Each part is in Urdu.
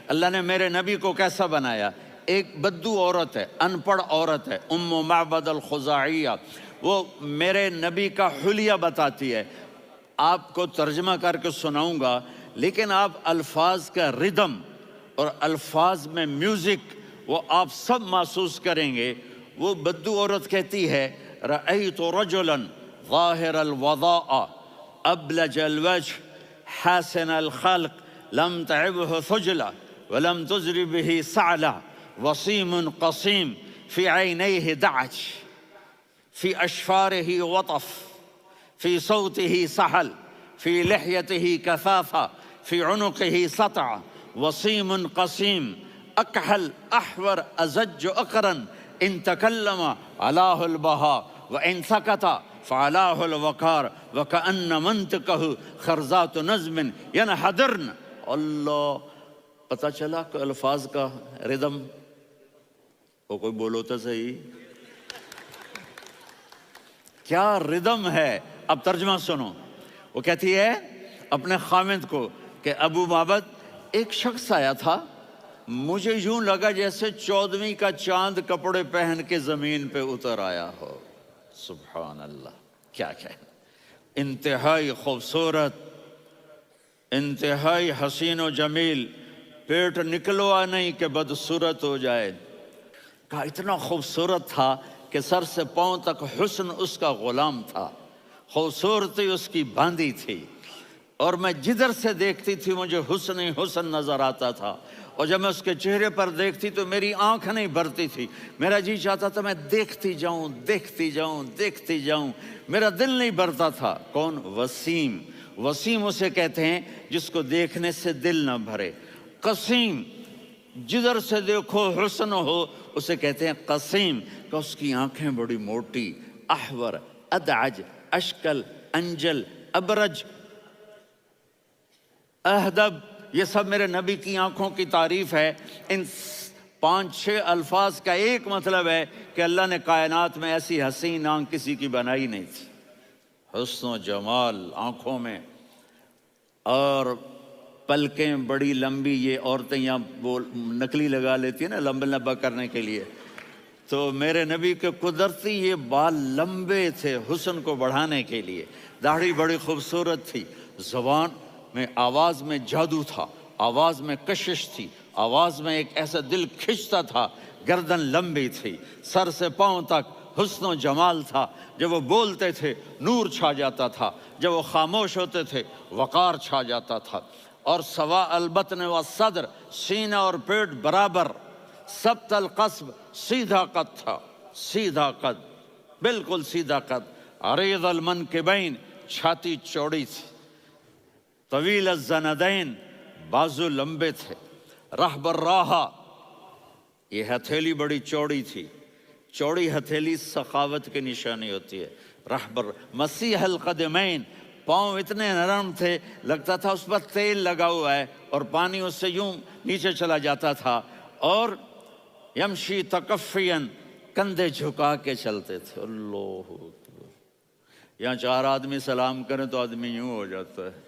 اللہ نے میرے نبی کو کیسا بنایا؟ ایک بدو عورت ہے، ان پڑھ عورت ہے، ام معبد الخزاعیہ، وہ میرے نبی کا حلیہ بتاتی ہے۔ آپ کو ترجمہ کر کے سناؤں گا، لیکن آپ الفاظ کا ردم اور الفاظ میں میوزک وہ آپ سب محسوس کریں گے۔ وہ بدو عورت کہتی ہے رأیت رجلا ظاہر الوضاء ابلج الوجه حاسن الخلق لم تعبه ثجلة ولم تزر به سعلة وصيم قصيم في عينيه دعج في أشفاره وطف في صوته سحل في لحيته كثافة في عنقه سطع وصيم قصيم أكحل أحور أزج أقرن إن تكلم علاه البهاء وإن سكت فعلاه الوقار وكأن منطقه خرزات نظم ينحدرن۔ اللہ، پتہ چلا کہ الفاظ کا ردم وہ کوئی بولو تو صحیح، کیا ردم ہے۔ اب ترجمہ سنو، وہ کہتی ہے اپنے خامند کو کہ ابو معبد، ایک شخص آیا تھا، مجھے یوں لگا جیسے 14ویں کا چاند کپڑے پہن کے زمین پہ اتر آیا ہو۔ سبحان اللہ، کیا انتہائی خوبصورت، انتہائی حسین و جمیل، پیٹ نکلوا نہیں کہ بدصورت ہو جائے۔ کہا اتنا خوبصورت تھا کہ سر سے پاؤں تک حسن اس کا غلام تھا، خوبصورتی اس کی باندھی تھی، اور میں جدھر سے دیکھتی تھی مجھے حسن ہی حسن نظر آتا تھا، اور جب میں اس کے چہرے پر دیکھتی تو میری آنکھ نہیں بھرتی تھی، میرا جی چاہتا تھا میں دیکھتی جاؤں دیکھتی جاؤں دیکھتی جاؤں، میرا دل نہیں بھرتا تھا۔ کون؟ وسیم۔ وسیم اسے کہتے ہیں جس کو دیکھنے سے دل نہ بھرے۔ قسیم، جدھر سے دیکھو حسن ہو، اسے کہتے ہیں قسیم، کہ اس کی آنکھیں بڑی موٹی، احور، ادعج، اشکل، انجل، ابرج، اہدب، یہ سب میرے نبی کی آنکھوں کی تعریف ہے۔ ان 5-6 الفاظ کا ایک مطلب ہے کہ اللہ نے کائنات میں ایسی حسین آنکھ کسی کی بنائی نہیں تھی۔ حسن و جمال آنکھوں میں، اور پلکیں بڑی لمبی، یہ عورتیں یہاں وہ نکلی لگا لیتی ہیں نا لمبا لمبا کرنے کے لیے، تو میرے نبی کے قدرتی یہ بال لمبے تھے حسن کو بڑھانے کے لیے، داڑھی بڑی خوبصورت تھی، زبان میں، آواز میں جادو تھا، آواز میں کشش تھی، آواز میں ایک ایسا دل کھنچتا تھا، گردن لمبی تھی، سر سے پاؤں تک حسن و جمال تھا، جب وہ بولتے تھے نور چھا جاتا تھا، جب وہ خاموش ہوتے تھے وقار چھا جاتا تھا، اور سوا البطن و صدر، سینہ اور پیٹ برابر، سبت القصب، سیدھا قد تھا، سیدھا قد، بالکل سیدھا قد، عریض المنکبین، چھاتی چوڑی تھی، طویل الزندین، بازو لمبے تھے، رحب الراحہ، یہ ہتھیلی بڑی چوڑی تھی، چوڑی ہتھیلی سخاوت کی نشانی ہوتی ہے، رحب مسیح القدمین، پاؤں اتنے نرم تھے لگتا تھا اس پر تیل لگا ہوا ہے، اور پانی اس سے یوں نیچے چلا جاتا تھا، اور یمشی تکفین، کندھے جھکا کے چلتے تھے۔ اللہ اکبر، یہاں 4 آدمی سلام کریں تو آدمی یوں ہو جاتا ہے،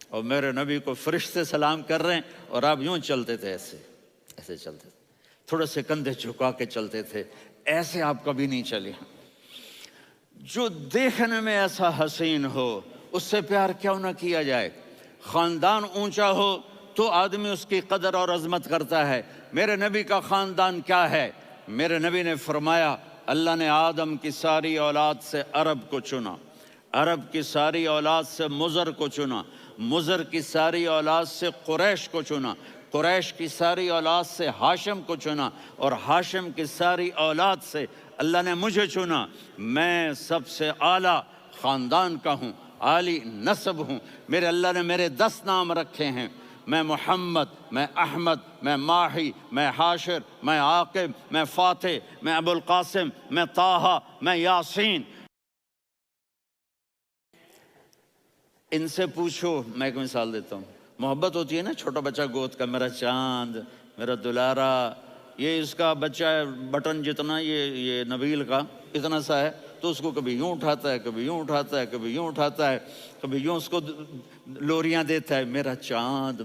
اور میرے نبی کو فرشتے سلام کر رہے ہیں اور آپ یوں چلتے تھے، ایسے ایسے چلتے تھے، تھوڑے سے کندھے جھکا کے چلتے تھے، ایسے آپ کبھی نہیں چلے۔ جو دیکھنے میں ایسا حسین ہو اس سے پیار کیوں نہ کیا جائے؟ خاندان اونچا ہو تو آدمی اس کی قدر اور عظمت کرتا ہے۔ میرے نبی کا خاندان کیا ہے؟ میرے نبی نے فرمایا اللہ نے آدم کی ساری اولاد سے عرب کو چنا، عرب کی ساری اولاد سے مضر کو چنا، مضر کی ساری اولاد سے قریش کو چنا، قریش کی ساری اولاد سے ہاشم کو چنا، اور ہاشم کی ساری اولاد سے اللہ نے مجھے چنا۔ میں سب سے اعلیٰ خاندان کا ہوں، عالی نسب ہوں۔ میرے اللہ نے میرے 10 نام رکھے ہیں، میں محمد، میں احمد، میں ماہی، میں حاشر، میں عاقب، میں فاتح، میں ابو القاسم، میں طٰہٰ، میں یاسین۔ ان سے پوچھو، میں ایک مثال دیتا ہوں، محبت ہوتی ہے نا، چھوٹا بچہ گود کا، میرا چاند، میرا دلارا، یہ اس کا بچہ ہے بٹن جتنا، یہ نبیل کا اتنا سا ہے، تو اس کو کبھی یوں اٹھاتا ہے، کبھی یوں اٹھاتا ہے، کبھی یوں اٹھاتا ہے، کبھی یوں اس کو لوریاں دیتا ہے، میرا چاند،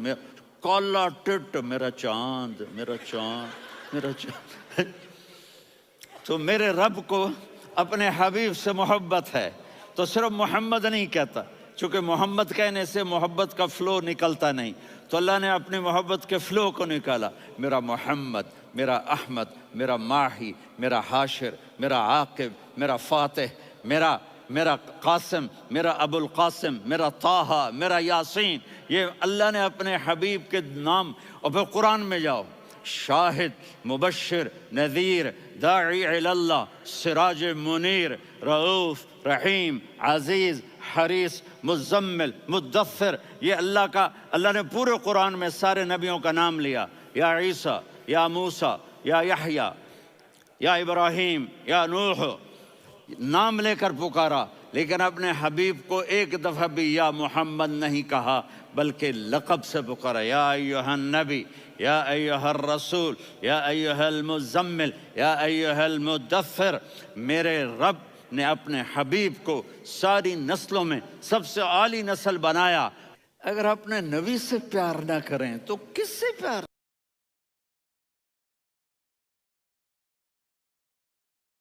کالا ٹٹ میرا چاند، میرا چاند، میرا چاند۔ تو میرے رب کو اپنے حبیب سے محبت ہے، تو صرف محمد نہیں کہتا، چونکہ محمد کہنے سے محبت کا فلو نکلتا نہیں، تو اللہ نے اپنی محبت کے فلو کو نکالا، میرا محمد، میرا احمد، میرا ماہی، میرا حاشر، میرا عاقب، میرا فاتح، میرا قاسم، میرا ابو القاسم، میرا طٰہٰ، میرا یاسین، یہ اللہ نے اپنے حبیب کے نام۔ اور پھر قرآن میں جاؤ، شاہد، مبشر، نذیر، داعی الی اللہ، سراج منیر، رؤوف، رحیم، عزیز، حریص، مزمل، مدثر، یہ اللہ نے پورے قرآن میں سارے نبیوں کا نام لیا، یا عیسیٰ، یا موسیٰ، یا یحییٰ، یا ابراہیم، یا نوح، نام لے کر پکارا، لیکن اپنے حبیب کو ایک دفعہ بھی یا محمد نہیں کہا، بلکہ لقب سے پکارا، یا ایھا النبی، یا ایھا الرسول، یا ایھا المزمل، یا ایھا المدثر۔ میرے رب نے اپنے حبیب کو ساری نسلوں میں سب سے عالی نسل بنایا۔ اگر اپنے نبی سے پیار نہ کریں تو کس سے پیار